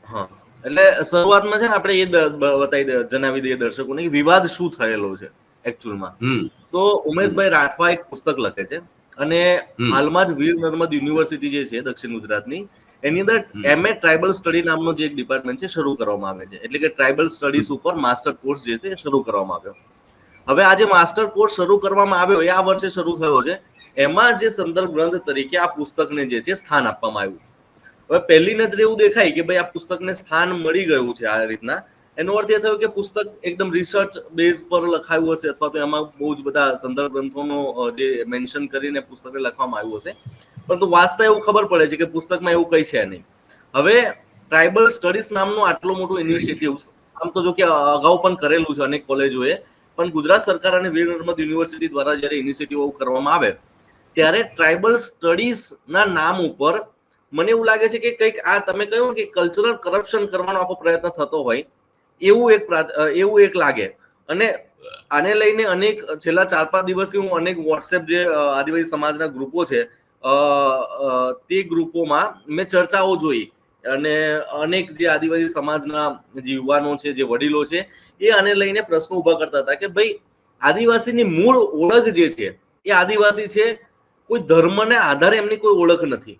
હા, એટલે શરૂઆતમાં છે ને આપણે જણાવી દઈએ દર્શકોને કે વિવાદ શું થયેલો છે એકચ્યુઅલમાં. તો ઉમેશભાઈ રાઠવા એક પુસ્તક લખે છે અને હાલમાં જ વીર નર્મદ યુનિવર્સિટી જે છે દક્ષિણ ગુજરાતની, એની અંદર MA ટ્રાઇબલ સ્ટડી નામનો જે એક ડિપાર્ટમેન્ટ છે શરૂ કરવામાં આવે છે. એટલે કે ટ્રાઇબલ સ્ટડીઝ ઉપર માસ્ટર કોર્સ જે છે એ શરૂ કરવામાં આવ્યો. હવે આ જે માસ્ટર કોર્સ શરૂ કરવામાં આવ્યો એ આ વર્ષે શરૂ થયો છે. એમાં જે સંદર્ભ ગ્રંથ તરીકે આ પુસ્તકને જે છે સ્થાન આપવામાં આવ્યું. હવે પહેલી નજરે એવું દેખાય કે ભાઈ આ પુસ્તકને સ્થાન મળી ગયું છે આ રીતના. એનો અર્થ એ થયો કે પુસ્તક એકદમ રિસર્ચ બેઝ પર લખાયું હશે અથવા તો એમાં બહુ જ બધા સંદર્ભ ગ્રંથોનો જે મેન્શન કરીને પુસ્તકને લખવામાં આવ્યું હશે. પરંતુ વાંચતા એવું ખબર પડે છે કે પુસ્તકમાં એવું કઈ છે નહીં. હવે ટ્રાઇબલ સ્ટડીઝ નામનું આટલું મોટું ઇનિશિયેટિવ આમ તો જો કે અગાઉ પણ કરેલું છે અનેક કોલેજોએ, પણ ગુજરાત સરકાર અને વીર નર્મદ યુનિવર્સિટી દ્વારા જ્યારે ઇનિશિયેટિવ કરવામાં આવે ત્યારે ટ્રાઇબલ સ્ટડીઝ ના નામ ઉપર મને એવું લાગે છે કે કંઈક આ તમે કહ્યું કે કલ્ચરલ કરપ્શન કરવાનો આખો પ્રયત્ન થતો હોય એવું એક લાગે. અને આને લઈને અનેક છેલ્લા 4-5 દિવસથી હું અનેક વોટ્સએપ જે આદિવાસી સમાજના ગ્રુપો છે તે ગ્રુપોમાં મેં ચર્ચાઓ જોઈ અને અનેક જે આદિવાસી સમાજના જે યુવાનો છે, જે વડીલો છે, એ આને લઈને પ્રશ્નો ઉભા કરતા હતા કે ભાઈ આદિવાસીની મૂળ ઓળખ જે છે એ આદિવાસી છે, કોઈ ધર્મને આધારે એમની કોઈ ઓળખ નથી.